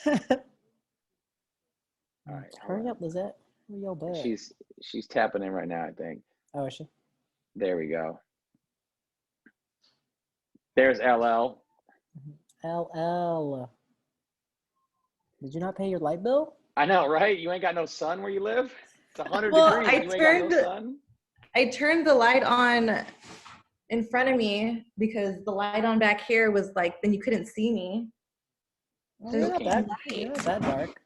All right, Hurry up, Lizette. Where your butt? She's tapping in right now, I think. Oh, is she? There we go. There's LL. LL. Did you not pay your light bill? I know, right? You ain't got no sun where you live? It's 100 Well, degrees. You ain't got no sun? I turned the light on in front of me because the light on back here was like, then you couldn't see me. Oh, you're not that dark.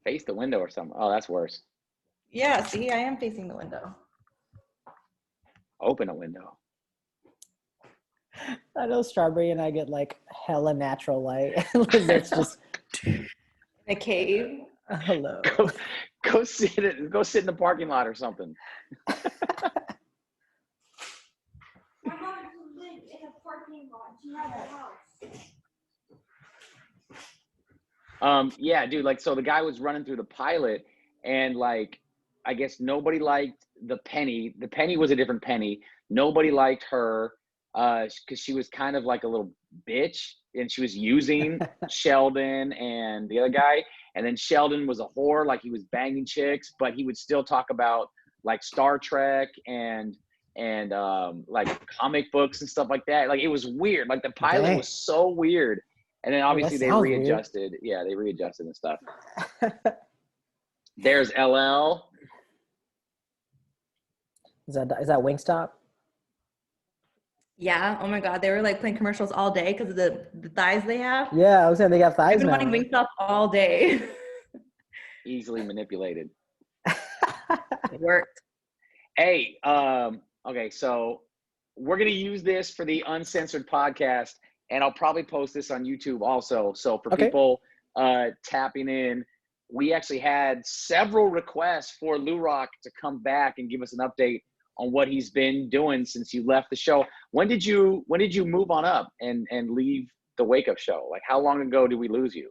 Face the window or something. Oh, that's worse. Yeah, see, I am facing the window. Open a window. I know Strawberry and I get like hella natural light. It's just in a cave. Hello. Go sit in the parking lot or something. I haven't lived in a parking lot. You have a house. Yeah, dude, like, so the guy was running through the pilot and like, I guess nobody liked the Penny. The Penny was a different Penny. Nobody liked her because she was kind of like a little bitch and she was using Sheldon and the other guy. And then Sheldon was a whore, like he was banging chicks, but he would still talk about like Star Trek and like comic books and stuff like that. Like it was weird. Like the pilot was so weird. And then obviously they readjusted. Weird. Yeah, they readjusted and stuff. There's LL. Is that Wingstop? Yeah. Oh my God, they were like playing commercials all day because of the thighs they have. Yeah, I was saying they got thighs. I've been wanting Wingstop all day. Easily manipulated. It worked. Hey, okay, so we're gonna use this for the Uncensored Podcast, and I'll probably post this on YouTube also. So for people tapping in, we actually had several requests for LouRawk to come back and give us an update on what he's been doing since you left the show. When did you move on up and leave the Wake Up Show? Like how long ago did we lose you?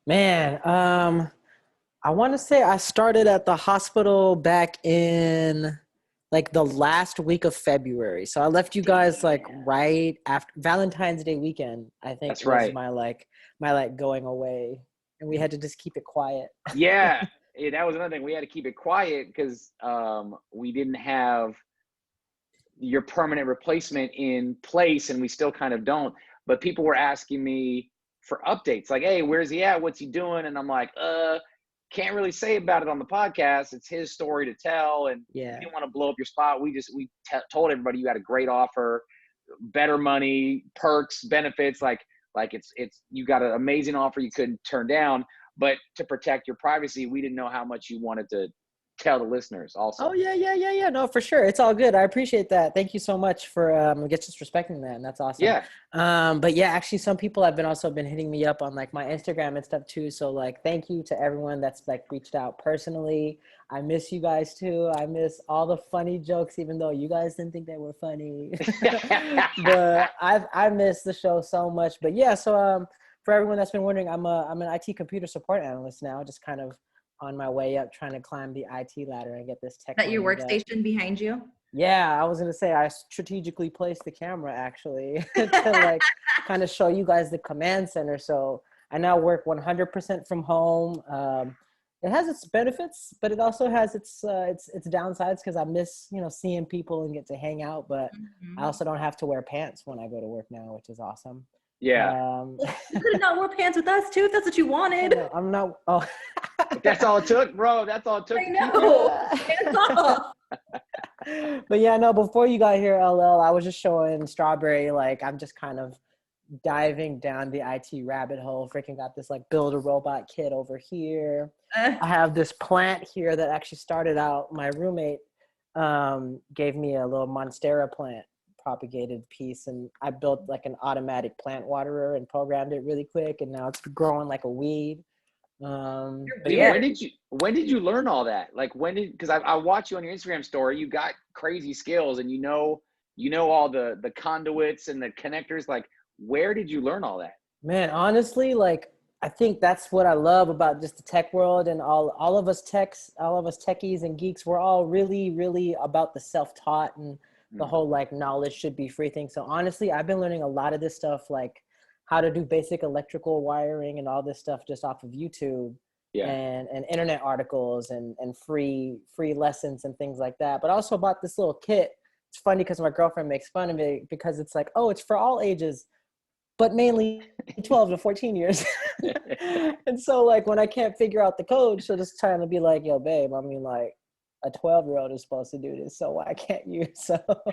Man, I want to say I started at the hospital back in like the last week of February. So I left you guys like right after Valentine's Day weekend. I think that's right. Was my going away, and we had to just keep it quiet. Yeah, that was another thing. We had to keep it quiet because we didn't have your permanent replacement in place, and we still kind of don't. But people were asking me for updates, like, "Hey, where's he at? What's he doing?" And I'm like, can't really say about it on the podcast. It's his story to tell, and we didn't want to blow up your spot. We told everybody you had a great offer, better money, perks, benefits. Like it's you got an amazing offer you couldn't turn down. But to protect your privacy, we didn't know how much you wanted to tell the listeners also. Oh, yeah. No, for sure. It's all good. I appreciate that. Thank you so much for just respecting that. And that's awesome. Yeah. But yeah, actually some people have also been hitting me up on like my Instagram and stuff too. So like, thank you to everyone that's like reached out personally. I miss you guys too. I miss all the funny jokes, even though you guys didn't think they were funny. But I miss the show so much. But yeah, so for everyone that's been wondering, I'm an IT computer support analyst now, just kind of on my way up, trying to climb the IT ladder and get this tech. Is that your workstation behind you? Yeah, I was gonna say I strategically placed the camera actually to like kind of show you guys the command center. So I now work 100% from home. It has its benefits, but it also has its downsides because I miss seeing people and get to hang out. But I also don't have to wear pants when I go to work now, which is awesome. Yeah. You could have not wore pants with us too if that's what you wanted. I'm not. Oh. That's all it took, bro. That's all it took. I know. Hands off. But yeah, no, before you got here, LL, I was just showing Strawberry, like, I'm just kind of diving down the IT rabbit hole. Freaking got this, like, build a robot kit over here. I have this plant here that actually started out, my roommate gave me a little Monstera plant propagated piece, and I built, like, an automatic plant waterer and programmed it really quick, and now it's growing like a weed. But yeah. When did you learn all that? Like because I watch you on your Instagram story, you got crazy skills and you know all the conduits and the connectors. Like, where did you learn all that? Man, honestly, like, I think that's what I love about just the tech world, and all of us techies and geeks, we're all really, really about the self-taught and the whole like knowledge should be free thing. So honestly, I've been learning a lot of this stuff, like how to do basic electrical wiring and all this stuff just off of YouTube. Yeah. And internet articles and free lessons and things like that. But I also bought this little kit. It's funny because my girlfriend makes fun of it because it's like, oh, it's for all ages, but mainly 12 to 14 years. And so like when I can't figure out the code, she'll just trying to be like, yo, babe, I mean, like a 12-year-old is supposed to do this, so why can't you? So Oh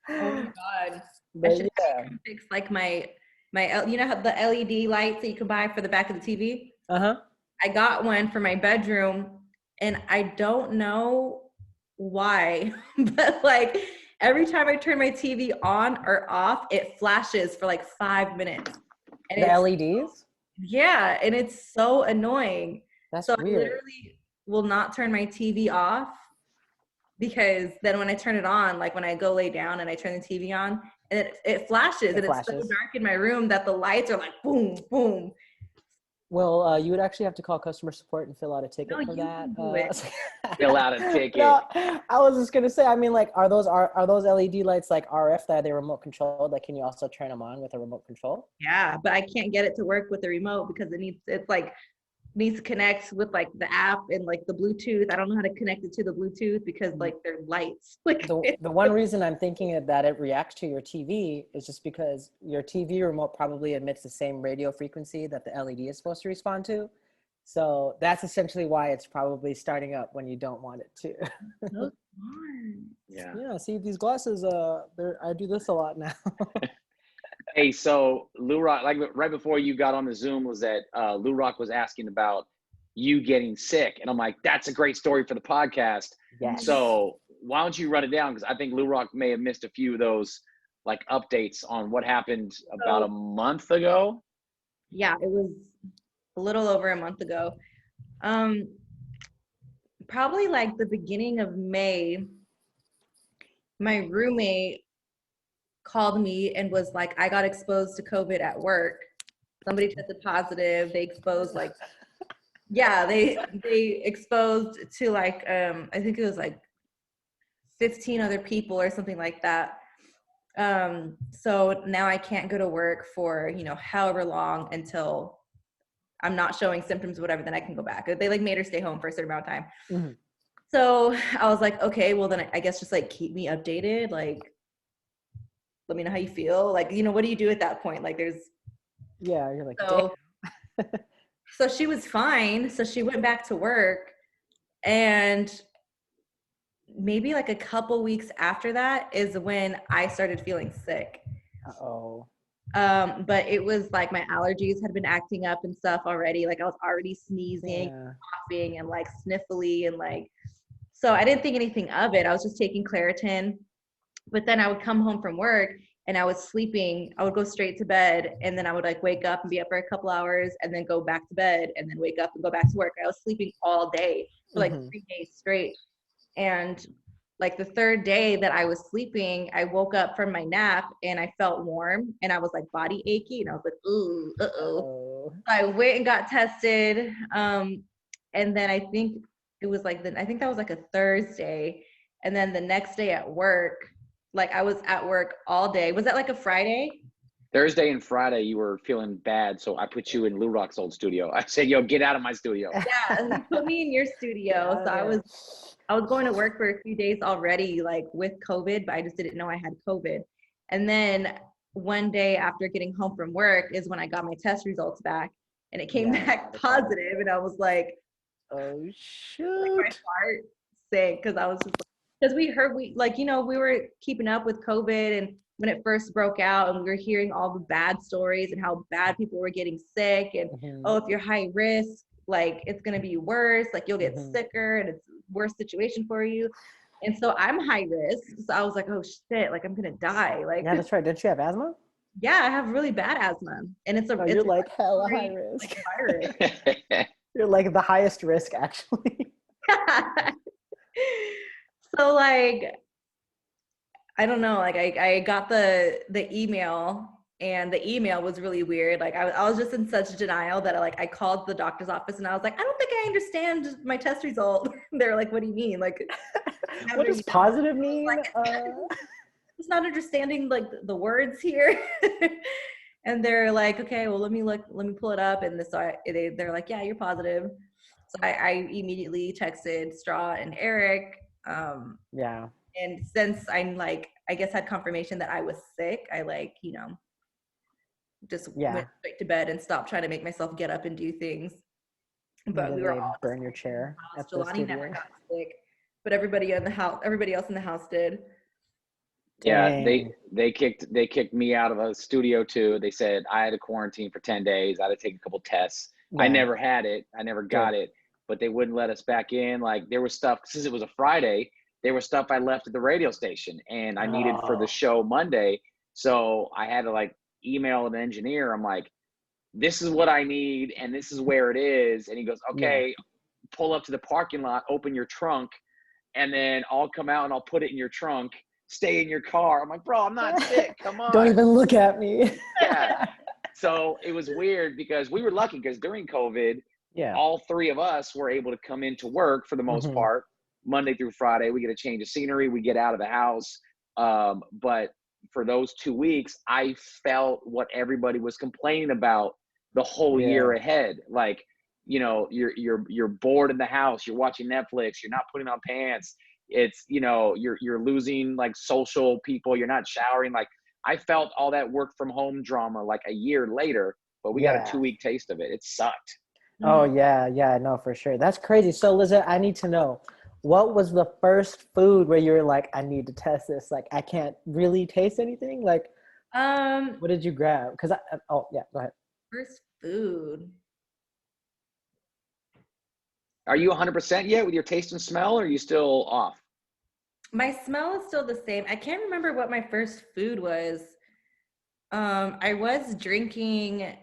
my God. but I should yeah. fix like my you know how the LED lights that you can buy for the back of the TV? Uh-huh. I got one for my bedroom and I don't know why, but like every time I turn my TV on or off, it flashes for like 5 minutes. And The LEDs? Yeah, and it's so annoying. That's So weird. I literally will not turn my TV off because then when I turn it on, like when I go lay down and I turn the TV on, and it flashes, and it's so dark in my room that the lights are like boom, boom. Well, you would actually have to call customer support and fill out a ticket No, for you that. can do it. Fill out a ticket. No, I was just gonna say. I mean, like, are those LED lights like RF that are they remote controlled? Like, can you also turn them on with a remote control? Yeah, but I can't get it to work with the remote because it's like needs to connect with like the app and like the Bluetooth. I don't know how to connect it to the Bluetooth because like they're lights. Like The one reason I'm thinking that it reacts to your TV is just because your TV remote probably emits the same radio frequency that the LED is supposed to respond to. So that's essentially why it's probably starting up when you don't want it to. so smart. Yeah. Yeah, see these glasses, I do this a lot now. Hey, so LouRawk, like right before you got on the Zoom, was that LouRawk was asking about you getting sick, and I'm like, that's a great story for the podcast. Yes. So why don't you run it down? Because I think LouRawk may have missed a few of those like updates on what happened about a month ago. Yeah, it was a little over a month ago. Probably like the beginning of May, my roommate called me and was like, I got exposed to COVID at work. Somebody tested positive. They exposed like, yeah, they exposed to like, I think it was like 15 other people or something like that. So now I can't go to work for, however long until I'm not showing symptoms or whatever, then I can go back. They like made her stay home for a certain amount of time. Mm-hmm. So I was like, okay, well then I guess just like keep me updated. Like, let me know how you feel. Like, what do you do at that point? Like Yeah, you're like, so she was fine. So she went back to work, and maybe like a couple weeks after that is when I started feeling sick. Uh-oh. But it was like my allergies had been acting up and stuff already. Like I was already sneezing, coughing, and like sniffly, and like, so I didn't think anything of it. I was just taking Claritin. But then I would come home from work and I was sleeping. I would go straight to bed, and then I would like wake up and be up for a couple hours and then go back to bed and then wake up and go back to work. I was sleeping all day for like 3 days straight. And like the third day that I was sleeping, I woke up from my nap and I felt warm and I was like body achy, and I was like, ooh, uh-oh. I went and got tested. And then I think it was like, I think that was like a Thursday. And then the next day at work, like I was at work all day. Was that like a Friday? Thursday and Friday, you were feeling bad, so I put you in LouRawk's old studio. I said, yo, get out of my studio. Yeah, you put me in your studio. So I was going to work for a few days already, like with COVID, but I just didn't know I had COVID. And then one day after getting home from work is when I got my test results back, and it came back positive, and I was like, oh shoot. Like my heart sank, because I was just because we were keeping up with COVID, and when it first broke out, and we were hearing all the bad stories and how bad people were getting sick, and oh, if you're high risk, like it's gonna be worse, like you'll get sicker, and it's a worse situation for you. And so I'm high risk, so I was like, oh shit, like I'm gonna die. Like, yeah, that's right. Didn't you have asthma? Yeah, I have really bad asthma, and you're like hella high risk. You're like the highest risk, actually. So like, I don't know, like I got the email, and the email was really weird. Like I was just in such denial that I called the doctor's office, and I was like, I don't think I understand my test result. They're like, what do you mean? Like, what does positive mean? Like, just not understanding like the words here. And they're like, okay, well, let me pull it up. And they're like, yeah, you're positive. So I immediately texted Straw and Eric. Yeah. And since I'm like, I guess had confirmation that I was sick, I like, just went straight to bed and stopped trying to make myself get up and do things. But we were all burn your chair at the Jelani never studio. got sick, but everybody else in the house did. Yeah, Dang. they kicked me out of a studio too. They said I had to quarantine for 10 days. I had to take a couple tests. I never had it. I never got it, but they wouldn't let us back in. Like there was stuff, since it was a Friday, there was stuff I left at the radio station and I needed for the show Monday. So I had to like email an engineer. I'm like, this is what I need and this is where it is. And he goes, okay, pull up to the parking lot, open your trunk, and then I'll come out and I'll put it in your trunk. Stay in your car. I'm like, bro, I'm not sick. Come on. Don't even look at me. Yeah. So it was weird because we were lucky because during COVID, all three of us were able to come into work for the most part, Monday through Friday. We get a change of scenery. We get out of the house. But for those 2 weeks, I felt what everybody was complaining about the whole year ahead. Like, you're bored in the house. You're watching Netflix. You're not putting on pants. It's, you're losing like social people. You're not showering. Like I felt all that work from home drama like a year later, but we got a 2-week taste of it. It sucked. Oh yeah. No, for sure. That's crazy. So Lizette, I need to know, what was the first food where you were like, I need to test this? Like, I can't really taste anything. Like, what did you grab? Cause go ahead. First food. Are you 100% yet with your taste and smell, or are you still off? My smell is still the same. I can't remember what my first food was. I was drinking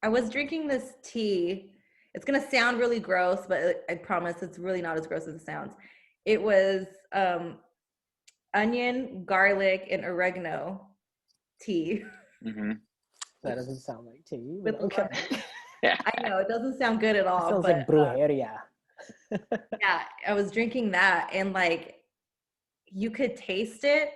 this tea. It's gonna sound really gross, but I promise it's really not as gross as it sounds. It was onion, garlic, and oregano tea. Mm-hmm. That doesn't sound like tea. With Okay. I know, it doesn't sound good at all. Sounds but, like brujeria. yeah, I was drinking that, and like you could taste it,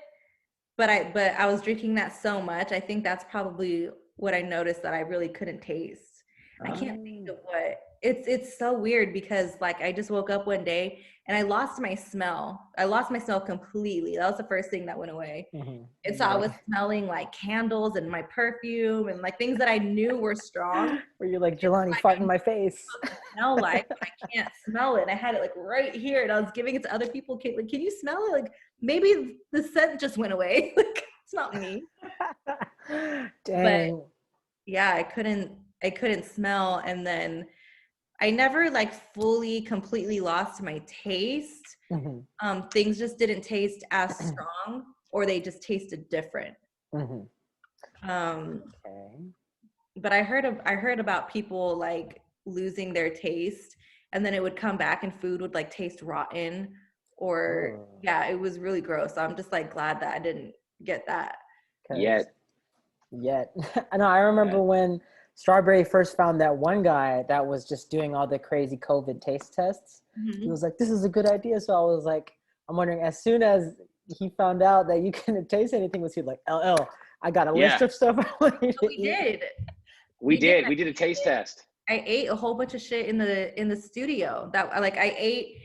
but I was drinking that so much. I think that's probably what I noticed that I really couldn't taste. I can't think of what. It's so weird because like I just woke up one day and I lost my smell. I lost my smell completely. That was the first thing that went away. And so I was smelling like candles and my perfume and like things that I knew were strong. Where you're like, Jelani, fart in my face. Smell like I can't smell it. And I had it like right here, and I was giving it to other people. Like, can you smell it? Like maybe the scent just went away. Like it's not me. Dang. But yeah, I couldn't smell, and then I never like fully completely lost my taste. Things just didn't taste as strong, or they just tasted different. But I heard about people like losing their taste, and then it would come back and food would like taste rotten, or it was really gross. So I'm just like glad that I didn't get that Yet. I know. I remember when Strawberry first found that one guy that was just doing all the crazy COVID taste tests. He was like, this is a good idea. So I was like, I'm wondering, as soon as he found out that you couldn't taste anything, was he like, LL, I got a list of stuff I want you to eat. We did a taste test. I ate a whole bunch of shit in the studio. That like I ate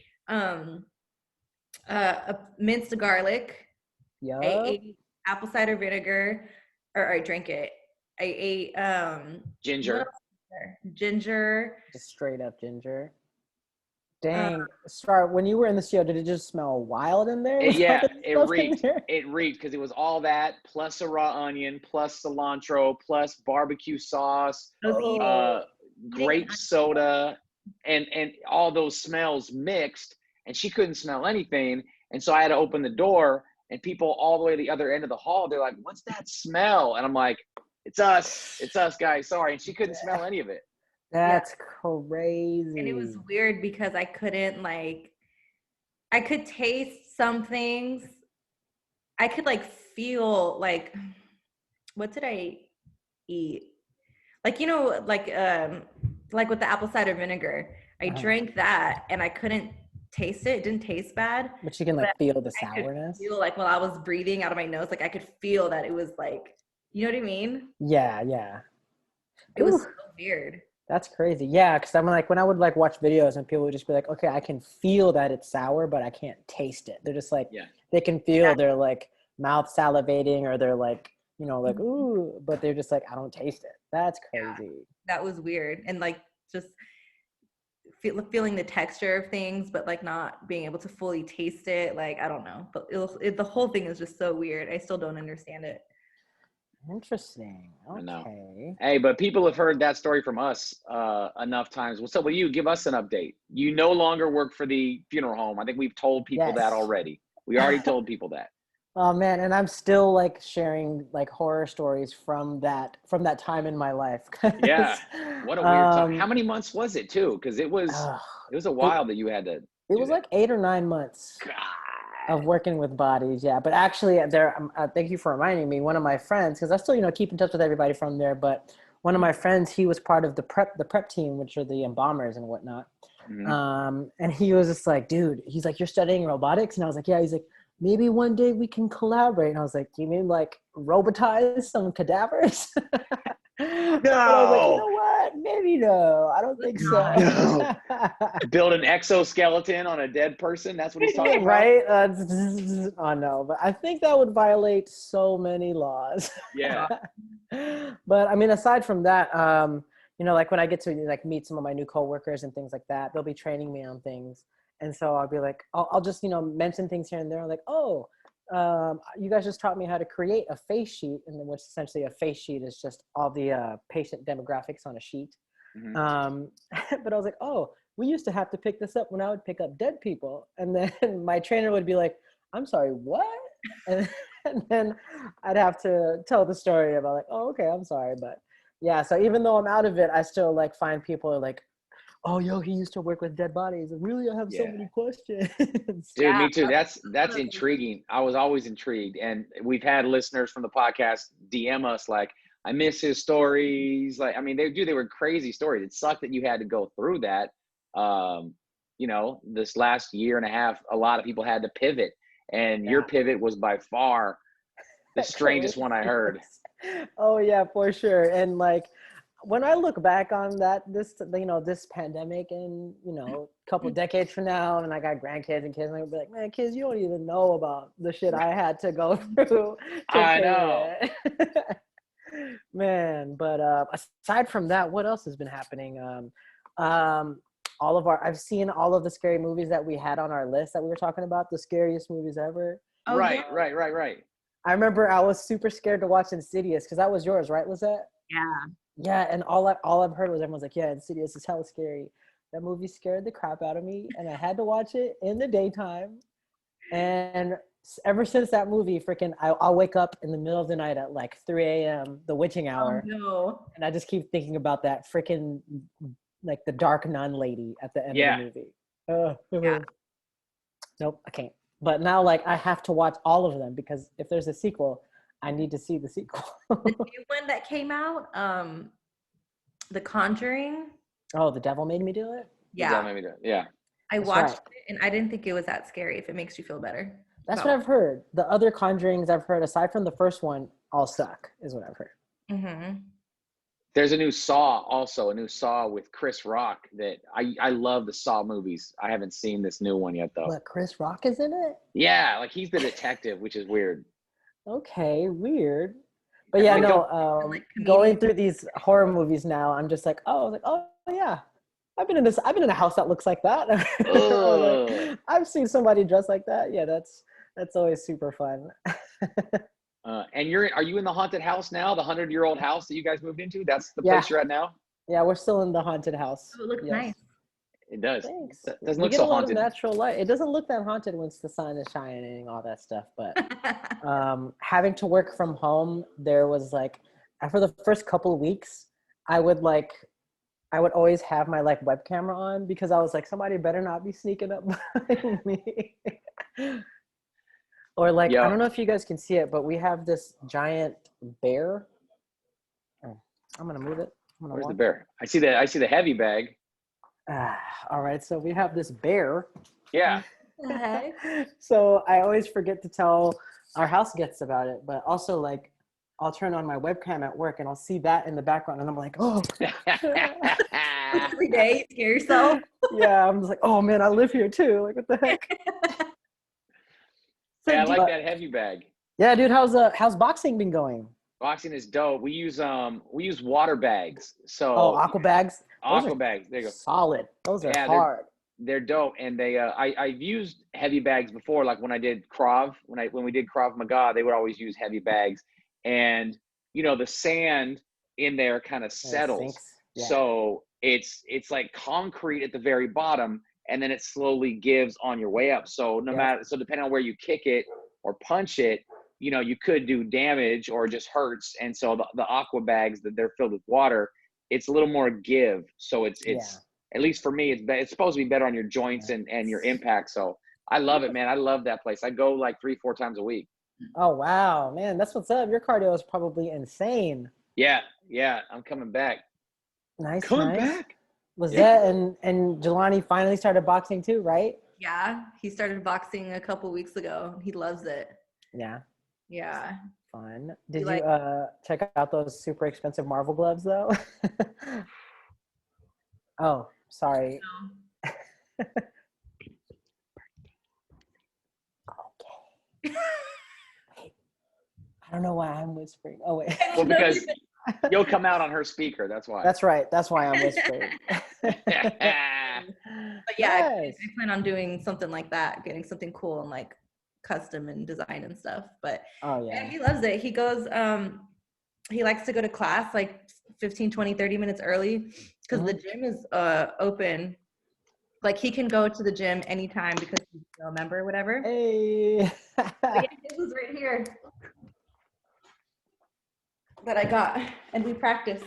minced garlic. I ate apple cider vinegar, or I drank it. I ate ginger. Just straight up ginger. Dang. When you were in the studio, did it just smell wild in there? It reeked. It reeked because it was all that plus a raw onion, plus cilantro, plus barbecue sauce, grape soda, and all those smells mixed, and she couldn't smell anything. And so I had to open the door, and people all the way to the other end of the hall, they're like, what's that smell? And I'm like, it's us, guys, sorry. And she couldn't smell any of it. That's crazy. And it was weird because I couldn't I could taste some things. I could feel what did I eat? Like with the apple cider vinegar, I drank that and I couldn't taste it. It didn't taste bad. But you can feel the sourness. I could feel while I was breathing out of my nose, I could feel that it was You know what I mean? Yeah, yeah. It was Ooh, so weird. that's crazy. Yeah, because I'm like, when I would like watch videos and people would just be like, okay, I can feel that it's sour, but I can't taste it. They're just like, Yeah. they can feel their like mouth salivating, or they're like, you know, like, ooh, but they're just like, I don't taste it. That's crazy. That was weird. And like just feeling the texture of things, but like not being able to fully taste it. Like, I don't know. But the whole thing is just so weird. I still don't understand it. Interesting. I know. Okay. Hey, but people have heard that story from us enough times. What's up with you? Give us an update. You no longer work for the funeral home. I think we've told people that Yes. already. We already told people that. Oh man, and I'm still like sharing like horror stories from that time in my life. 'Cause, Yeah. What a weird time. How many months was it too? Because it was a while that you had to it was that. like 8 or 9 months God. of working with bodies. Yeah, but actually thank you for reminding me. One of my friends, because I still, you know, keep in touch with everybody from there, but one of my friends, he was part of the prep team, which are the embalmers and whatnot. Mm-hmm. And he was just like, dude, he's like, you're studying robotics? And I was like, yeah. He's like, maybe one day we can collaborate. And I was like, you mean like robotize some cadavers? No. But I was like, you know what? Maybe no. I don't think so. No. Build an exoskeleton on a dead person? That's what he's talking about? Right? Oh no, but I think that would violate so many laws. Yeah. But I mean, aside from that, you know, like when I get to like meet some of my new coworkers and things like that, they'll be training me on things. And so I'll be like, I'll just, you know, mention things here and there. Like, oh, you guys just taught me how to create a face sheet. And then which essentially a face sheet is just all the patient demographics on a sheet. Mm-hmm. But I was like, oh, we used to have to pick this up when I would pick up dead people. And then my trainer would be like, I'm sorry, what? And then I'd have to tell the story about like, oh, okay, I'm sorry. But yeah, so even though I'm out of it, I still like find people are like, oh, yo, he used to work with dead bodies. Really, I have so many questions. Dude, me too. That's intriguing. I was always intrigued. And we've had listeners from the podcast DM us like, I miss his stories. Like, I mean, they were crazy stories. It sucked that you had to go through that. You know, this last year and a half, a lot of people had to pivot. And your pivot was by far the strangest one I heard. Oh yeah, for sure. And like when I look back on this pandemic and, you know, a couple decades from now, and I got grandkids and kids, and I'll be like, man, kids, you don't even know about the shit I had to go through. I know. Man, but aside from that, what else has been happening? I've seen all of the scary movies that we had on our list that we were talking about, the scariest movies ever. Oh, right. I remember I was super scared to watch Insidious because that was yours, right, Lizette? Yeah. Yeah, and all I've heard was everyone's like, yeah, Insidious is hella scary. That movie scared the crap out of me, and I had to watch it in the daytime. And ever since that movie, I'll wake up in the middle of the night at like 3 a.m., the witching hour. Oh, no. And I just keep thinking about that freaking, like the dark nun lady at the end of the movie. Nope, I can't. But now, like, I have to watch all of them because if there's a sequel, I need to see the sequel. The new one that came out, The Conjuring. Oh, The Devil Made Me Do It? Yeah. Yeah. I watched it and I didn't think it was that scary, if it makes you feel better. That's what I've heard. The other Conjurings I've heard, aside from the first one, all suck, is what I've heard. Mm-hmm. There's a new Saw with Chris Rock that I love the Saw movies. I haven't seen this new one yet though. But Chris Rock is in it? Yeah, like he's the detective, which is weird. Okay, weird. But yeah, going through these horror movies now, I'm just like, oh yeah. I've been in a house that looks like that. Like, I've seen somebody dressed like that. Yeah, that's always super fun. And are you in the haunted house now? The 100-year-old house that you guys moved into? That's the place you're at now? Yeah, we're still in the haunted house. Oh, it looks nice. It does. Thanks. It doesn't we look get so a lot haunted. Of natural light. It doesn't look that haunted once the sun is shining and all that stuff. But having to work from home, there was like, for the first couple of weeks, I would always have my like web camera on because I was like, somebody better not be sneaking up behind me. Or like, I don't know if you guys can see it, but we have this giant bear. Oh, I'm gonna move it. Where's the bear? I see the heavy bag. All right, so we have this bear. Yeah. So I always forget to tell our house guests about it, but also like I'll turn on my webcam at work and I'll see that in the background and I'm like, oh. Every day, you scare yourself. Yeah, I'm just like, oh man, I live here too. Like, what the heck? So Yeah, I like that heavy bag. Yeah, dude, how's boxing been going? Boxing is dope. We use water bags. So Aqua bags. aqua bags. There you go. Solid. Those are Yeah, hard. They're dope, and they I've used heavy bags before. Like when I did Krav, when we did Krav Maga, they would always use heavy bags, and the sand in there kind of settles. Yeah. So it's like concrete at the very bottom, and then it slowly gives on your way up. So depending on where you kick it or punch it, you could do damage or just hurts. And so the aqua bags, that they're filled with water, it's a little more give. So it's at least for me, it's supposed to be better on your joints and your impact. So I love it, man. I love that place. I go like 3-4 times a week. Oh wow, man, that's what's up. Your cardio is probably insane. Yeah, I'm coming back. Nice. Back. Lizette and Jelani finally started boxing too, right? Yeah, he started boxing a couple weeks ago. He loves it. Yeah. Yeah. Fun. Did you check out those super expensive Marvel gloves though? Oh, sorry. No. Okay. I don't know why I'm whispering. Oh wait. Well, because you'll come out on her speaker. That's why. That's right. That's why I'm whispering. But yeah, Nice. I plan on doing something like that, getting something cool and like custom and design and stuff. But Oh yeah. he loves it. He goes, he likes to go to class like 15, 20, 30 minutes early because the gym is open. Like he can go to the gym anytime because he's a member or whatever. Hey. But yeah, it was right here that I got, and we practice.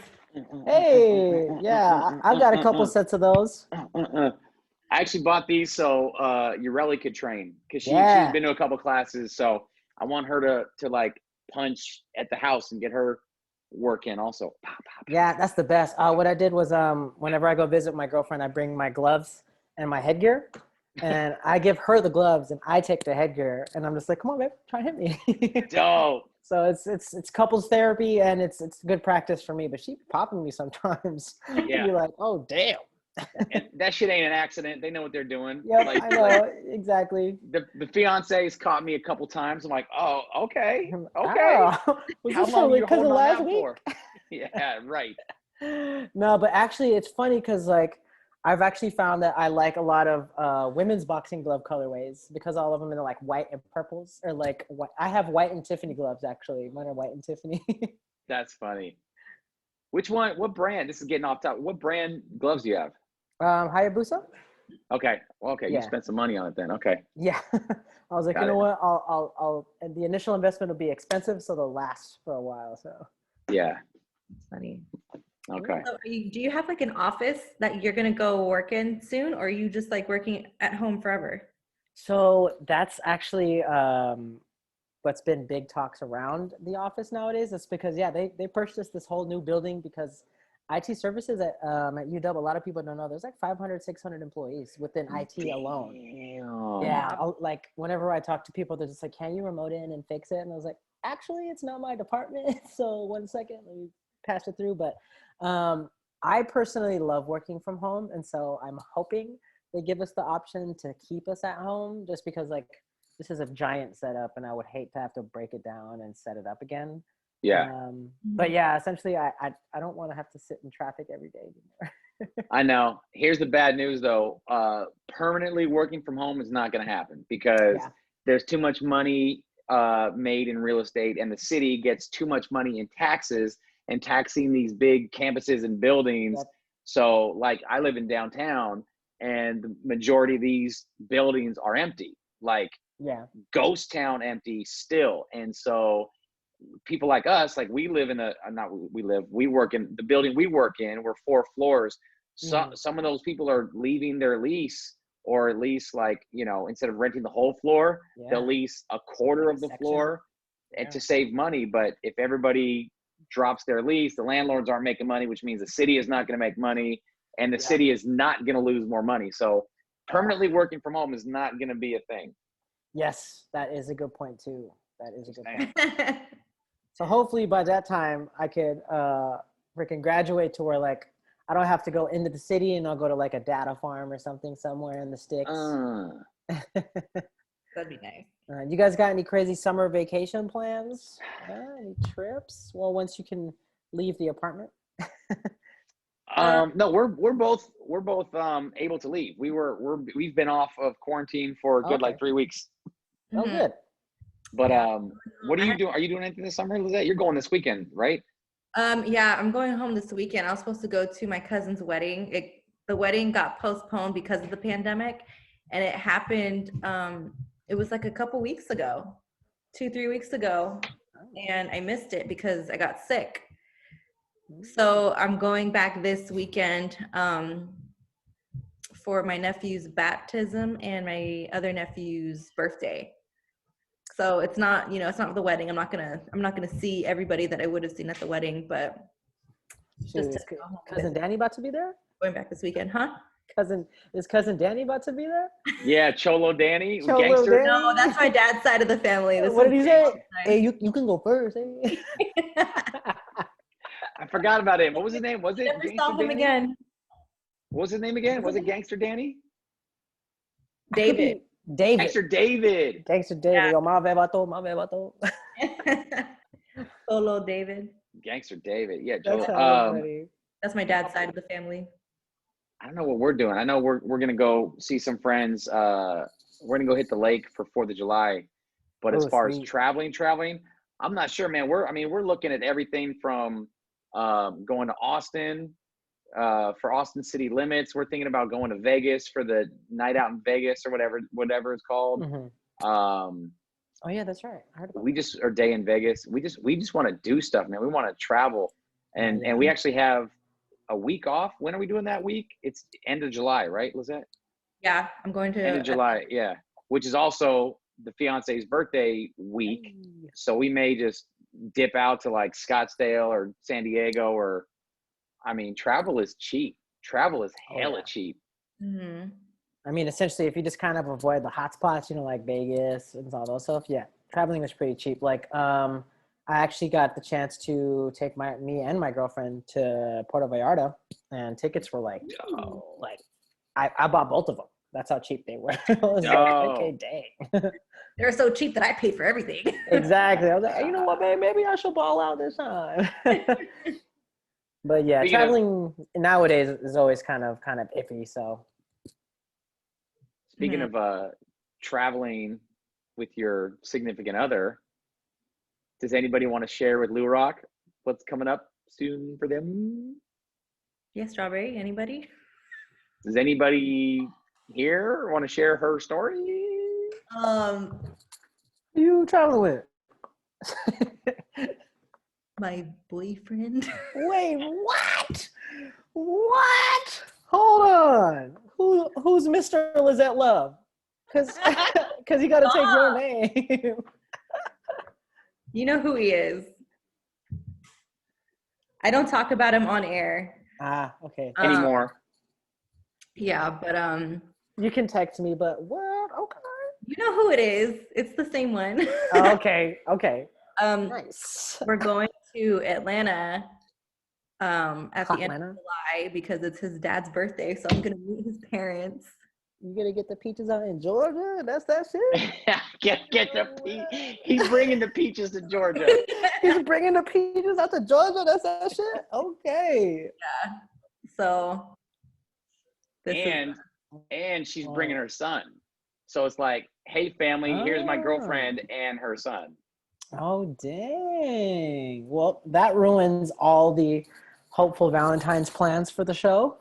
Hey, yeah, I've got a couple sets of those. I actually bought these so Ureli could train because she's been to a couple classes. So I want her to like punch at the house and get her work in also. Yeah, that's the best. What I did was whenever I go visit my girlfriend, I bring my gloves and my headgear, and I give her the gloves and I take the headgear, and I'm just like, come on, babe, try and hit me. Dope. So it's couples therapy and it's good practice for me, but she popping me sometimes. Yeah. You're like, oh damn. And that shit ain't an accident. They know what they're doing. Yep, Like, I know, exactly. The fiance's caught me a couple times. I'm like, oh, okay. Oh, was How this long only you because of holding on last out week? for? Yeah, right. No, but actually it's funny because like I've actually found that I like a lot of women's boxing glove colorways because all of them are like white and purples, or like white. I have white and Tiffany gloves actually. Mine are white and Tiffany. That's funny. Which one? What brand? This is getting off topic. What brand gloves do you have? Hayabusa. Okay. Well, okay. Yeah. You spent some money on it then. Okay. Yeah. I was like, Got you know it. what? I'll. And the initial investment will be expensive, so they'll last for a while. So. Yeah. It's funny. Okay. So do you have like an office that you're gonna go work in soon, or are you just like working at home forever? So that's actually what's been big talks around the office nowadays. It's because they purchased this whole new building because IT services at UW, a lot of people don't know there's like 500, 600 employees within IT alone. Damn. Yeah, like whenever I talk to people, they're just like, "Can you remote in and fix it?" And I was like, "Actually, it's not my department." So 1 second, let me pass it through. But I personally love working from home, and so I'm hoping they give us the option to keep us at home, just because like this is a giant setup, and I would hate to have to break it down and set it up again. Yeah. But yeah, essentially, I don't want to have to sit in traffic every day anymore. I know. Here's the bad news though. Permanently working from home is not going to happen because there's too much money made in real estate, and the city gets too much money in taxes and taxing these big campuses and buildings. Yep. So like I live in downtown, and the majority of these buildings are empty, like ghost town empty still. And so people like us, like we live in we work in the building we work in, we're 4 floors. So some of those people are leaving their lease, or at least like, instead of renting the whole floor, they'll lease a quarter of the floor and to save money. But if everybody drops their lease, the landlords aren't making money, which means the city is not going to make money, and the city is not going to lose more money. So permanently working from home is not going to be a thing. Yes, that is a good point too. That is a good point. So hopefully by that time I could freaking graduate to where like I don't have to go into the city and I'll go to like a data farm or something somewhere in the sticks. That'd be nice. You guys got any crazy summer vacation plans? Any trips? Well, once you can leave the apartment. No, we're both able to leave. We've been off of quarantine for a good like 3 weeks. Oh, good. But what are you doing? Are you doing anything this summer, Lizette? You're going this weekend, right? Yeah, I'm going home this weekend. I was supposed to go to my cousin's wedding. The wedding got postponed because of the pandemic, and it happened. It was like a couple weeks ago, 2-3 weeks ago, and I missed it because I got sick. So I'm going back this weekend for my nephew's baptism and my other nephew's birthday. So it's not the wedding. I'm not gonna see everybody that I would have seen at the wedding, but Is cousin Danny about to be there? Going back this weekend, huh? Is cousin Danny about to be there? Yeah, Cholo Danny, Cholo gangster. Danny? No, that's my dad's side of the family. What did he say? Hey, you can go first. Hey. I forgot about him. What was his name? Was it Never Gangster saw him Danny? again. What was his name again? Was it Gangster Danny? David. Gangster David. Gangster David. Yeah. Yo, my bebato. Solo David. Gangster David. Yeah, That's Cholo. That's my dad's side of the family. I don't know what we're doing. I know we're gonna go see some friends. We're gonna go hit the lake for 4th of July. But as far as traveling, I'm not sure, man. We're looking at everything from going to Austin for Austin city limits. We're thinking about going to Vegas for the night out in Vegas or whatever it's called. Mm-hmm. Oh yeah, that's right. I heard about Our day in Vegas. We just want to do stuff, man. We want to travel, and we actually have a week off. When are we doing that week? It's end of July, right, Lizette? Yeah, I'm going to end of July. Yeah, which is also the fiance's birthday week. So we may just dip out to like Scottsdale or San Diego, or travel is cheap. Travel is hella cheap. Mm-hmm. I mean, essentially, if you just kind of avoid the hot spots, like Vegas and all those stuff, yeah, traveling was pretty cheap. Like, I actually got the chance to take me and my girlfriend to Puerto Vallarta, and tickets were I bought both of them. That's how cheap they were. I was like, okay, dang. They're so cheap that I pay for everything. Exactly. I was like, you know what, babe? Maybe I should ball out this time. But yeah, traveling nowadays is always kind of iffy. So. Speaking of traveling with your significant other, does anybody want to share with LouRawk what's coming up soon for them? Yeah, Strawberry, anybody? Does anybody here want to share her story? Who you traveling with? My boyfriend. Wait, what? What? Hold on. Who's Mr. Lizette Love? Because you got to take your name. You know who he is. I don't talk about him on air. Okay. Anymore. Yeah, but you can text me, but what? Okay. You know who it is. It's the same one. Okay. Nice. We're going to Atlanta at the end of July because it's his dad's birthday, so I'm gonna meet his parents. You gonna get the peaches out in Georgia? That's that shit. get the peach. He's bringing the peaches to Georgia. He's bringing the peaches out to Georgia. That's that shit. Okay. Yeah. So. And she's bringing her son. So it's like, hey, family, here's my girlfriend and her son. Oh, dang. Well, that ruins all the hopeful Valentine's plans for the show.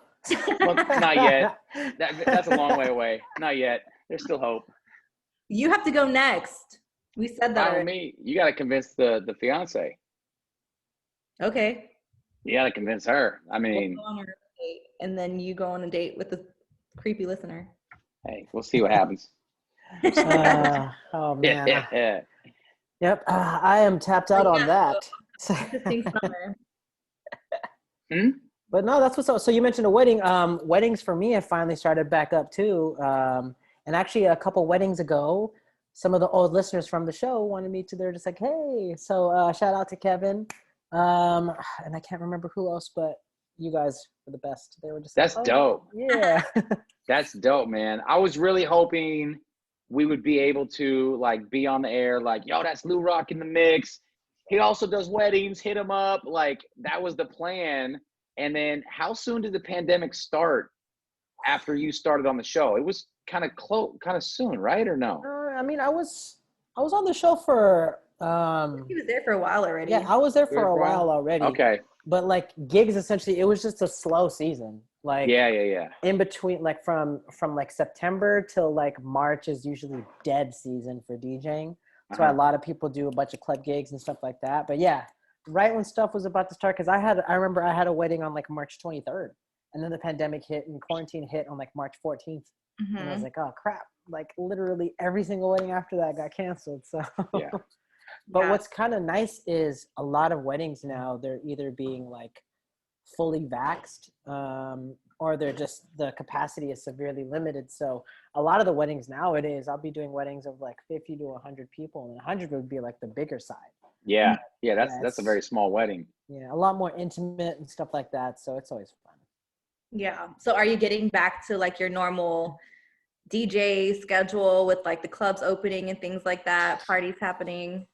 Well, not yet. That's a long way away. Not yet. There's still hope. You have to go next. We said that. Follow me. You got to convince the fiance. Okay. You got to convince her. I mean. We'll go on a date, and then you go on a date with the creepy listener. Hey, we'll see what happens. Oh, man. Yeah. Yep. I am tapped out on that. But no, that's what's up. So you mentioned a wedding. Weddings for me have finally started back up too. And actually a couple weddings ago, some of the old listeners from the show wanted me to, they're just like, hey, so shout out to Kevin. And I can't remember who else, but you guys were the best. They were just That's like, dope. Yeah. That's dope, man. I was really hoping we would be able to like be on the air, like, yo, that's LouRawk in the mix. He also does weddings, hit him up. Like, that was the plan. And then how soon did the pandemic start after you started on the show? It was kind of soon, right? Or no? I mean, I was on the show for He was there for a while already. yeah, I was there for a while already. Okay. But like gigs, essentially, it was just a slow season. Like Yeah. in between, like from like September till like March is usually dead season for DJing. That's why a lot of people do a bunch of club gigs and stuff like that. But yeah, right when stuff was about to start, because I remember I had a wedding on like March 23rd, and then the pandemic hit and quarantine hit on like March 14th, and I was like, oh crap! Like literally every single wedding after that got canceled. So Yeah. But what's kind of nice is a lot of weddings now, they're either being like fully vaxxed, or they're just, the capacity is severely limited. So a lot of the weddings nowadays, I'll be doing weddings of like 50 to 100 people, and 100 would be like the bigger side. Yeah. That's a very small wedding. Yeah, a lot more intimate and stuff like that. So it's always fun. Yeah. So are you getting back to like your normal DJ schedule with like the clubs opening and things like that, parties happening?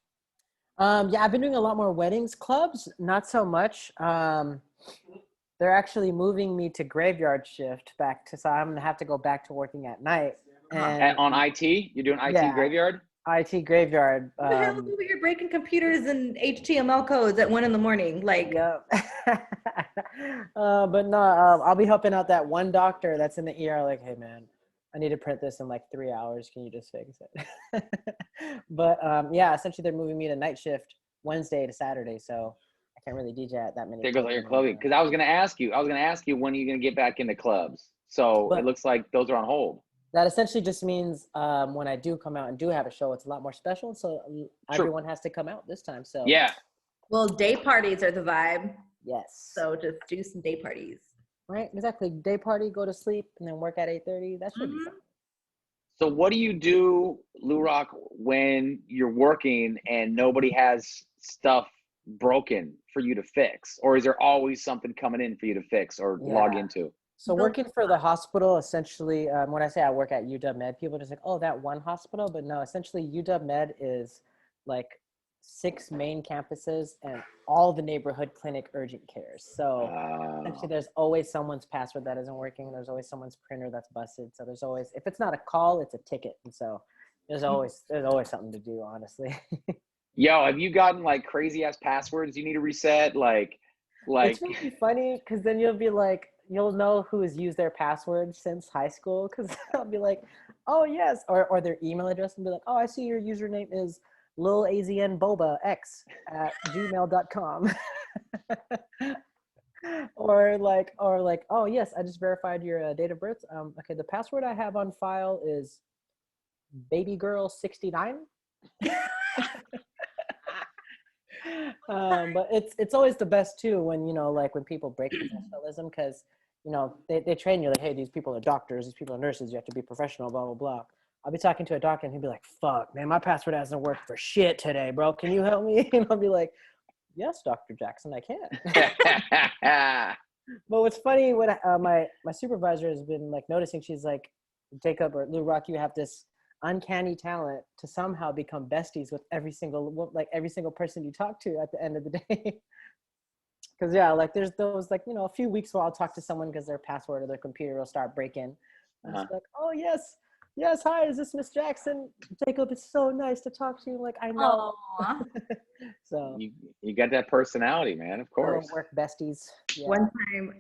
Yeah, I've been doing a lot more weddings. Clubs, not so much. They're actually moving me to graveyard shift back to, so I'm gonna have to go back to working at night. And On IT? You're doing IT Yeah. graveyard? IT graveyard. What the hell over here breaking computers and HTML codes at 1 a.m? Like, Yeah. But no, I'll be helping out that one doctor that's in the ER. Like, hey man, I need to print this in like 3 hours. Can you just fix it? But yeah, essentially they're moving me to night shift Wednesday to Saturday, so I can't really DJ at that many. There goes all your clothing. Because I was gonna ask you when are you gonna get back into clubs? So it looks like those are on hold. That essentially just means when I do come out and do have a show, it's a lot more special. So everyone has to come out this time. So yeah. well, day parties are the vibe. Yes. So just do some day parties. Right, exactly. Day party, go to sleep, and then work at 8:30. That should be fun. So what do you do, LouRawk, when you're working and nobody has stuff broken for you to fix? Or is there always something coming in for you to fix or log into? So working for the hospital, essentially, when I say I work at UW Med, people are just like, oh, that one hospital. But no, essentially UW Med is like 6 main campuses and all the neighborhood clinic urgent cares. So essentially there's always someone's password that isn't working. There's always someone's printer that's busted. So there's always, if it's not a call, it's a ticket. And so there's always something to do, honestly. Yo, have you gotten like crazy ass passwords you need to reset? Like It's really funny because then you'll be like, you'll know who has used their password since high school, because they'll be like, oh yes, or their email address and be like, oh, I see your username is lilaznbobax@gmail.com. or like, oh yes, I just verified your date of birth. Okay, the password I have on file is babygirl69. But it's always the best too when, you know, like when people break professionalism, because, you know, they train you like, hey, these people are doctors, these people are nurses, you have to be professional, blah blah blah. I'll be talking to a doctor and he'll be like, fuck man, my password hasn't worked for shit today, bro, can you help me? And I'll be like, yes, Dr. Jackson, I can. But what's funny, when my supervisor has been like noticing, she's like, Jacob or LouRawk, you have this uncanny talent to somehow become besties with every single person you talk to at the end of the day. Because yeah, like there's those, like, you know, a few weeks where I'll talk to someone because their password or their computer will start breaking. I'm just like, oh yes, hi, is this Miss Jackson? Jacob, it's so nice to talk to you. Like, I know. So you got that personality, man, of course. Work besties. Yeah. One time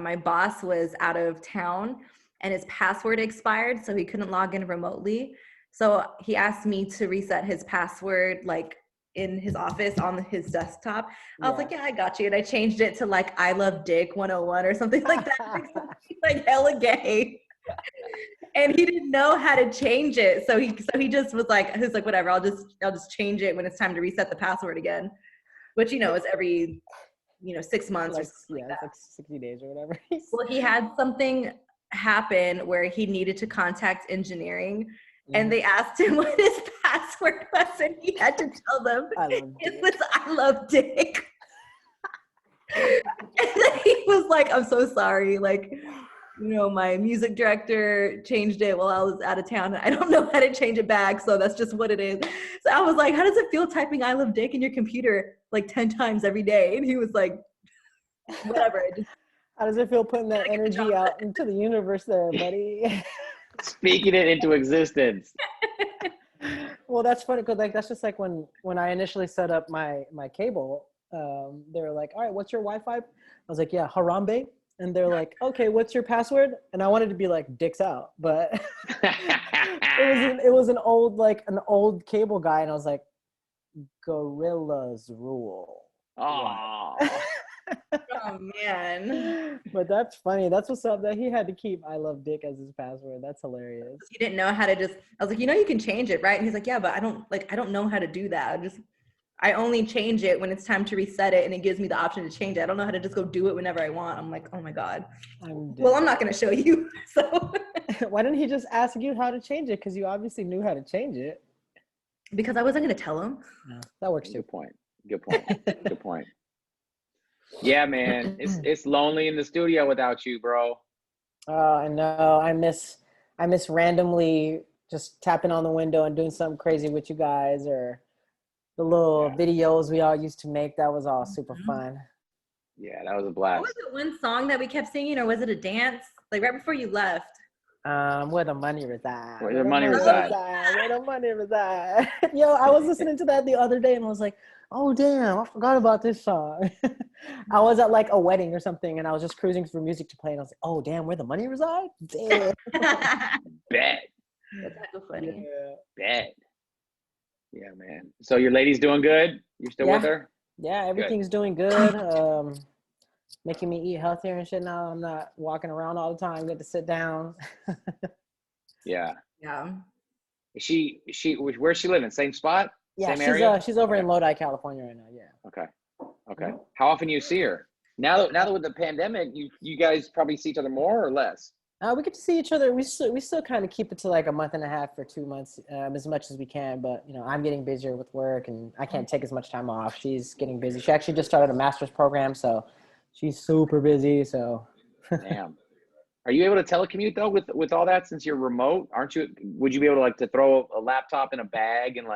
my boss was out of town and his password expired, so he couldn't log in remotely. So he asked me to reset his password, like in his office on his desktop. I was like, yeah, I got you. And I changed it to like, I love Dick 101 or something like that. Like hella gay. And he didn't know how to change it. So he just was like, whatever, I'll just change it when it's time to reset the password again. Which, you know, is every, 6 months or something like that. Like 60 days or whatever. Well, he had something happen where he needed to contact engineering, and they asked him what his password was, and he had to tell them it was "I love dick." And then he was like, "I'm so sorry, like, you know, my music director changed it while I was out of town. I don't know how to change it back, so that's just what it is." So I was like, "How does it feel typing 'I love dick' in your computer like 10 times every day?" And he was like, "Whatever." How does it feel putting that energy out into the universe there, buddy? Speaking it into existence. Well, that's funny because like that's just like when I initially set up my cable, they were like, "All right, what's your Wi-Fi?" I was like, "Yeah, Harambe." And they're like, "Okay, what's your password?" And I wanted to be like, "Dicks out," but it was an old cable guy, and I was like, "Gorillas rule." Oh. Oh man. But that's funny. That's what's up. That he had to keep "I love dick" as his password. That's hilarious. He didn't know how to just. I was like, "You can change it, right?" And he's like, "Yeah, but I don't know how to do that. I only change it when it's time to reset it, and it gives me the option to change it. I don't know how to just go do it whenever I want." I'm like, "Oh my God." Well, I'm not going to show you. So why didn't he just ask you how to change it? Because you obviously knew how to change it. Because I wasn't going to tell him. No, that works too. Good point. Yeah, man, it's lonely in the studio without you, bro. Oh, I know. I miss randomly just tapping on the window and doing something crazy with you guys, or the little videos we all used to make. That was all super fun. Yeah, that was a blast. What was it, one song that we kept singing, or was it a dance? Like right before you left. Where the money resides. Where the money resides. Where the money resides. Yo, I was listening to that the other day and I was like, "Oh damn, I forgot about this song." I was at like a wedding or something and I was just cruising for music to play and I was like, "Oh damn, where the money resides?" Damn. Bet. That's so funny. Yeah. Bet. Yeah, man. So your lady's doing good? You're still with her? Yeah, everything's doing good. Making me eat healthier and shit now. I'm not walking around all the time. Get to sit down. Yeah. Yeah. Is she where's she living? Same spot? Yeah, same area? She's over in Lodi, California right now. Yeah. Okay. How often do you see her? Now that with the pandemic, you guys probably see each other more or less? We get to see each other. We still kind of keep it to like a month and a half or 2 months, as much as we can. But I'm getting busier with work, and I can't take as much time off. She's getting busy. She actually just started a master's program, so she's super busy. So. Damn. Are you able to telecommute though with all that since you're remote? Aren't you? Would you be able to throw a laptop in a bag and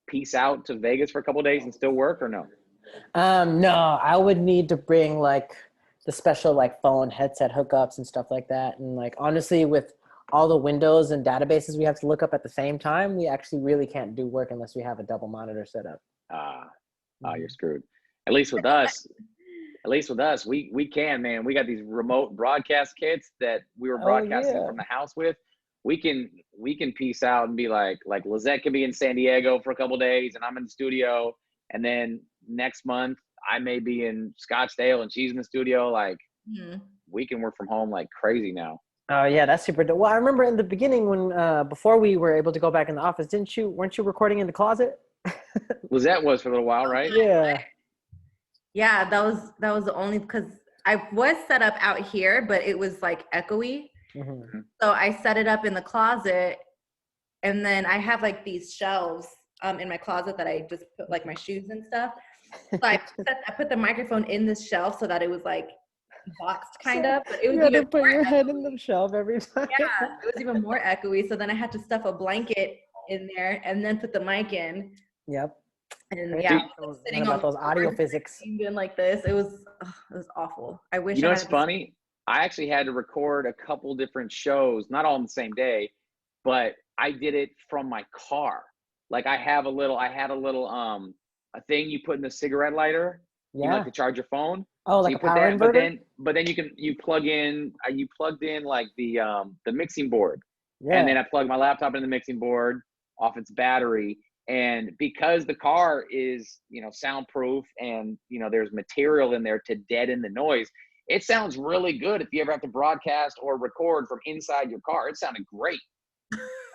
peace out to Vegas for a couple of days and still work, or no? No, I would need to bring the special phone headset hookups and stuff like that. And honestly, with all the windows and databases we have to look up at the same time, we actually really can't do work unless we have a double monitor set up. You're screwed. At least with us, we can, man. We got these remote broadcast kits that we were broadcasting from the house with. We can peace out and be like Lizette can be in San Diego for a couple of days and I'm in the studio, and then next month I may be in Scottsdale and she's in the studio. We can work from home like crazy now. Oh yeah, that's super dope. Well, I remember in the beginning when before we were able to go back in the office, weren't you recording in the closet? Lizette was for a little while, right? Yeah. Yeah, that was the only, because I was set up out here, but it was echoey. Mm-hmm. So I set it up in the closet, and then I have these shelves in my closet that I just put my shoes and stuff. So I put the microphone in this shelf so that it was boxed kind of. But it was you had even to put your echoey. head in the shelf every time. Yeah, it was even more echoey. So then I had to stuff a blanket in there and then put the mic in. Yep. And sitting about those audio physics. Doing like this, it was awful. I wish. You know what's funny? I actually had to record a couple different shows, not all on the same day, but I did it from my car. I had a little a thing you put in the cigarette lighter, to charge your phone. Oh, so like you a put power that, inverter? but then you plugged in the mixing board. Yeah. And then I plugged my laptop in the mixing board off its battery. And because the car is, soundproof and, there's material in there to deaden the noise, it sounds really good if you ever have to broadcast or record from inside your car. It sounded great.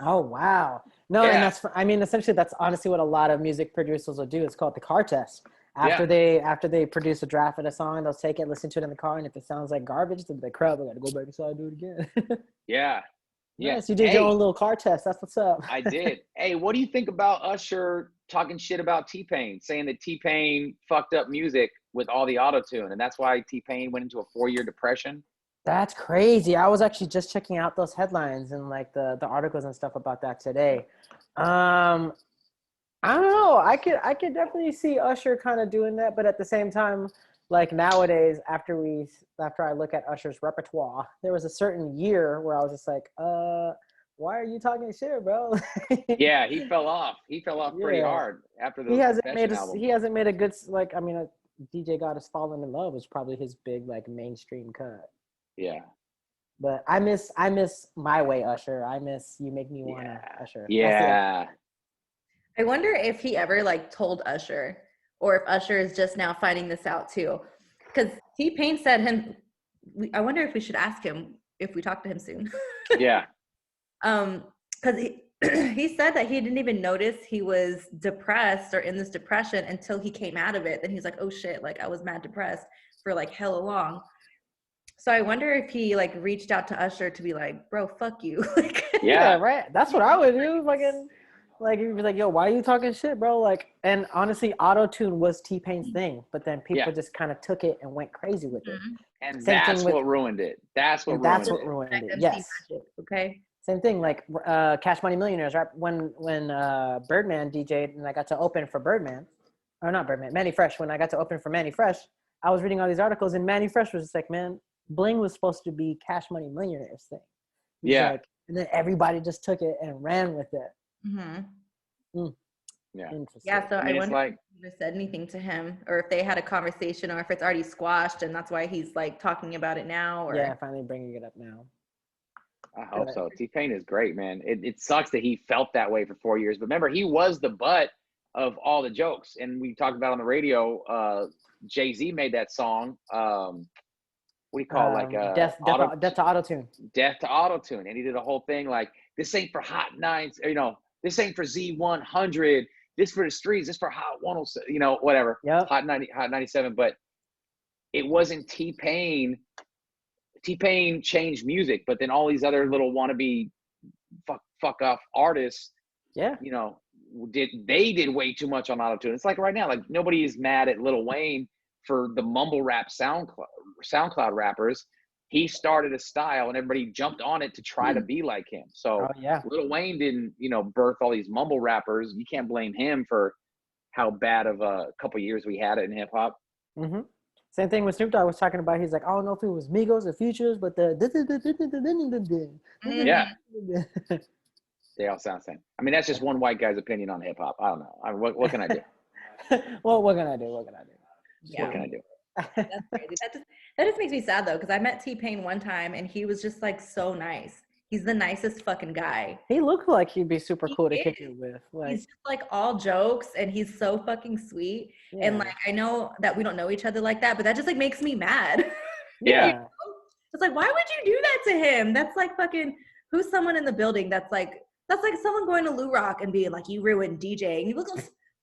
Oh, wow. No, Yeah. And essentially that's honestly what a lot of music producers will do. It's called the car test. After they produce a draft of a song, they'll take it, listen to it in the car. And if it sounds like garbage, they'll be like, crap, I got to go back inside and do it again. Yeah. Yeah. Yes, you did your own little car test. That's what's up. I did. Hey, what do you think about Usher talking shit about T-Pain, saying that T-Pain fucked up music with all the auto-tune, and that's why T-Pain went into a 4-year depression? That's crazy. I was actually just checking out those headlines and like the articles and stuff about that today. I don't know. I could definitely see Usher kind of doing that, but at the same time, like nowadays, after I look at Usher's repertoire, there was a certain year where I was just like, why are you talking shit, bro? Yeah, he fell off. He fell off pretty hard after the album. He hasn't made a good, like, I mean, DJ God Has Fallen in Love was probably his big like mainstream cut. Yeah. But I miss My Way Usher. I miss You Make Me Wanna Usher. Yeah. I wonder if he ever like told Usher, or if Usher is just now finding this out too. Because T-Pain said I wonder if we should ask him if we talk to him soon. Yeah. Because he said that he didn't even notice he was depressed or in this depression until he came out of it. Then he's like, oh shit, like I was mad depressed for like hella long. So I wonder if he like reached out to Usher to be like, bro, fuck you. Like, yeah, right. That's what I would do. Fucking, like, he'd be like, yo, why are you talking shit, bro? Like, and honestly, auto-tune was T-Pain's thing, but then people just kind of took it and went crazy with it. And that's what ruined it. That's what ruined it. Yes. Okay. Same thing, like Cash Money Millionaires, right? When Birdman DJ'd and I got to open for Birdman, or not Birdman, Manny Fresh. When I got to open for Manny Fresh, I was reading all these articles, and Manny Fresh was just like, man, Bling was supposed to be Cash Money Millionaires thing. Like, and then everybody just took it and ran with it. Yeah. Yeah, so I wonder if he said anything to him, or if they had a conversation, or if it's already squashed and that's why he's like talking about it now. Or finally bringing it up now. I hope so. T-Pain is great, man. It sucks that he felt that way for 4 years, but remember, he was the butt of all the jokes, and we talked about on the radio. Jay-Z made that song. What do you call it? Like Death to Auto-Tune. Death to Auto-Tune, and he did a whole thing like, this ain't for Hot 9s, this ain't for Z100, this for the streets, this for Hot 107, whatever. Yep. Hot 97, but it wasn't T-Pain. T-Pain changed music, but then all these other little wannabe fuck off artists, did way too much on auto-tune. It's like right now, like nobody is mad at Lil Wayne for the mumble rap SoundCloud rappers. He started a style and everybody jumped on it to try to be like him. So Lil Wayne didn't, birth all these mumble rappers. You can't blame him for how bad of a couple years we had it in hip hop. Mm-hmm. Same thing with Snoop Dogg was talking about. He's like, I don't know if it was Migos or Futures, but they all sound the same. I mean, that's just one white guy's opinion on hip hop. I don't know. What can I do? Well, what can I do? Yeah. What can I do? That's crazy. That just makes me sad though, because I met T-Pain one time and he was just like so nice. He's the nicest fucking guy. He looked like he'd be super cool to kick it with. Like, he's just like all jokes and he's so fucking sweet. Yeah. And like, I know that we don't know each other like that, but that just like makes me mad. Yeah. It's like, why would you do that to him? That's like fucking, who's someone in the building that's like someone going to LouRawk and being like, you ruined DJing. He looks,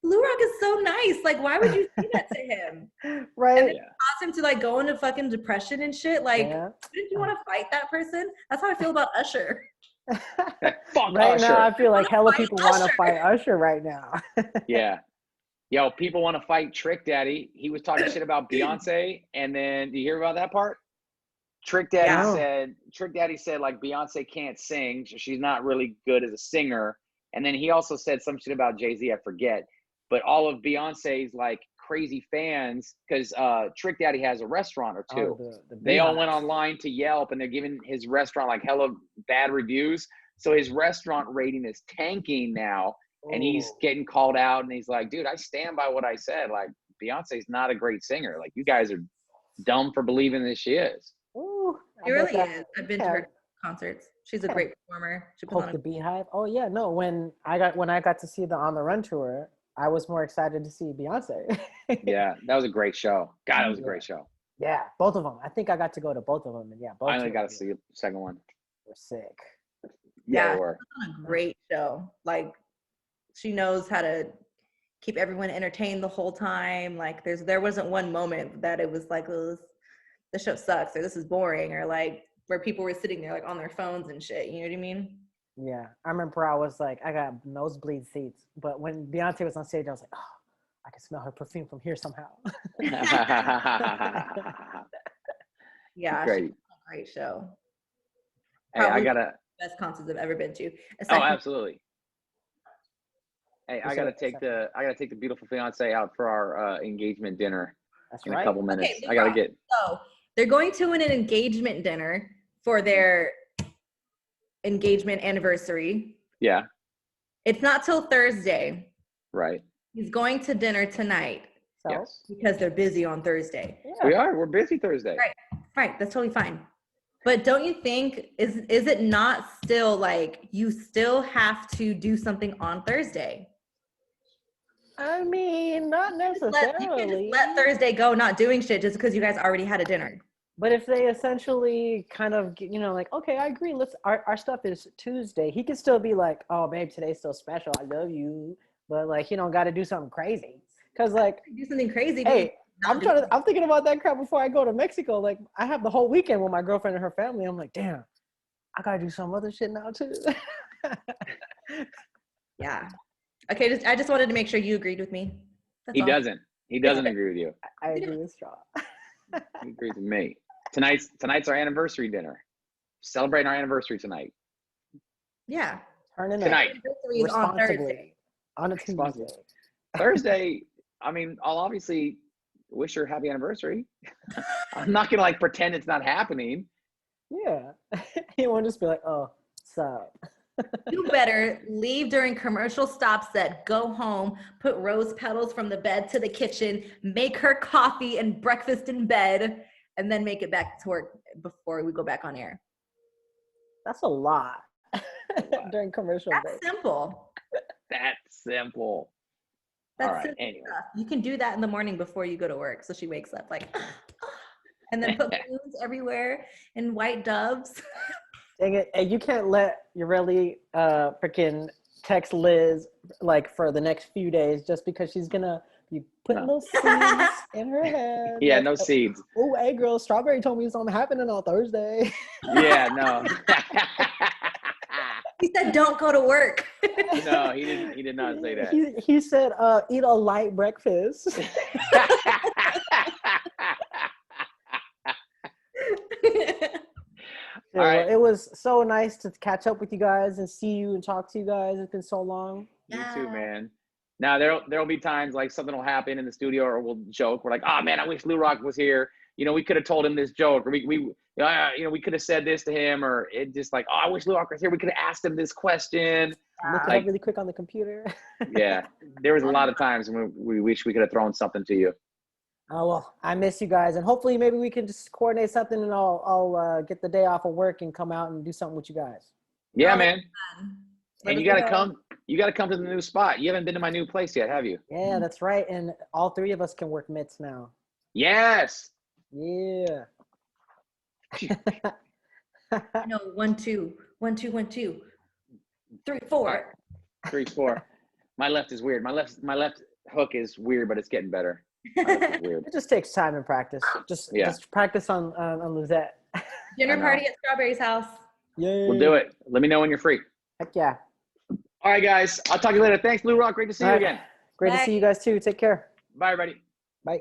LouRawk is so nice. Like, why would you say that to him? Right. And then cause him to like go into fucking depression and shit. Like, didn't you want to fight that person? That's how I feel about Usher. Fuck right Usher. now, I feel like hella people want to fight Usher right now. Yeah. Yo, people want to fight Trick Daddy. He was talking shit about Beyonce, and then do you hear about that part? Trick Daddy said like Beyonce can't sing, so she's not really good as a singer. And then he also said some shit about Jay-Z, I forget. But all of Beyonce's like crazy fans, because Trick Daddy has a restaurant or two. They all went online to Yelp and they're giving his restaurant like hella bad reviews. So his restaurant rating is tanking now. And he's getting called out and he's like, dude, I stand by what I said. Like, Beyonce's not a great singer. Like, you guys are dumb for believing that she is. Ooh, she really is. I've been to her concerts. She's a great performer. She Poke the Beehive. Oh yeah, no. When I got to see the On the Run tour, I was more excited to see Beyonce. Yeah, that was a great show. God, it was a great show. Yeah, both of them. I think I got to go to both of them, and both. I only got to see the second one. We're sick. Yeah, it was a great show. Like, she knows how to keep everyone entertained the whole time. Like, there wasn't one moment that it was like, oh, the show sucks or this is boring or like where people were sitting there like on their phones and shit. You know what I mean? Yeah, I remember I was like, I got nosebleed seats, but when Beyonce was on stage, I was like, oh, I can smell her perfume from here somehow. Yeah, Great. great show. Hey, Probably I gotta. best concerts I've ever been to. Oh, absolutely. Hey, I gotta take the beautiful fiance out for our engagement dinner in a couple minutes. Okay, I gotta get. So they're going to an engagement dinner for their engagement anniversary. Yeah. It's not till Thursday. Right. He's going to dinner tonight. So, Yes. Because they're busy on Thursday. yeah. We are. We're busy Thursday. Right. That's totally fine. But don't you think, is it not still like you still have to do something on Thursday? I mean, not You necessarily. can just let Thursday go not doing shit just because you guys already had a dinner. But if they essentially kind of, like, okay, I agree. Our stuff is Tuesday. He could still be like, oh, babe, today's still special. I love you. But like, you don't got to do something crazy. Cause like, Do something crazy. hey, I'm thinking about that crap before I go to Mexico. Like I have the whole weekend with my girlfriend and her family. I'm like, damn, I got to do some other shit now too. Yeah. Okay. I just wanted to make sure you agreed with me. That's He all. doesn't. He doesn't agree with you. I agree with Straw. He agrees with me. Tonight's our anniversary dinner. Celebrating our anniversary tonight. Yeah. Turning Tonight. Anniversary is on Thursday. responsibly on a Tuesday. Thursday, I mean, I'll obviously wish her happy anniversary. I'm not gonna like pretend it's not happening. Yeah. You won't just be like, oh, sup. You better leave during commercial stop set, go home, put rose petals from the bed to the kitchen, make her coffee and breakfast in bed, and then make it back to work before we go back on air. That's a lot. During commercial break. That's simple. That's simple. That's All right. simple Anyway. stuff. You can do that in the morning before you go to work. So she wakes up like, and then put balloons everywhere and white doves. Dang it. And you can't let you really freaking text Liz like for the next few days just because she's gonna be putting those seeds in her head. Yeah, like, no seeds. Oh, hey girl, Strawberry told me something happening on Thursday. Yeah, no. He said, don't go to work. No, he didn't. He did not say that. He said, eat a light breakfast. All right. It was so nice to catch up with you guys and see you and talk to you guys. It's been so long. You too, man. Now there'll be times like something will happen in the studio or we'll joke. We're like, oh man, I wish LouRawk was here. We could have told him this joke, or we could have said this to him, or it just like, oh, I wish LouRawk was here. We could have asked him this question. Look it up really quick on the computer. Yeah, there was a lot of times when we wish we could have thrown something to you. Oh well, I miss you guys, and hopefully maybe we can just coordinate something, and I'll get the day off of work and come out and do something with you guys. Yeah, man. And you gotta know. come. You gotta come to the new spot. You haven't been to my new place yet, have you? Yeah, that's right. And all three of us can work mitts now. Yes. Yeah. No, 1, 2, 1, 2, 1, 2, 3, 4. 3, 4. My left is weird. My left hook is weird, but it's getting better. My left is weird. It just takes time and practice. Just practice on Lizette. Dinner party at Strawberry's house. Yay. We'll do it. Let me know when you're free. Heck yeah. All right, guys. I'll talk to you later. Thanks, LouRawk. Great to see you again. Great to see you guys too. Take care. Bye, everybody. Bye.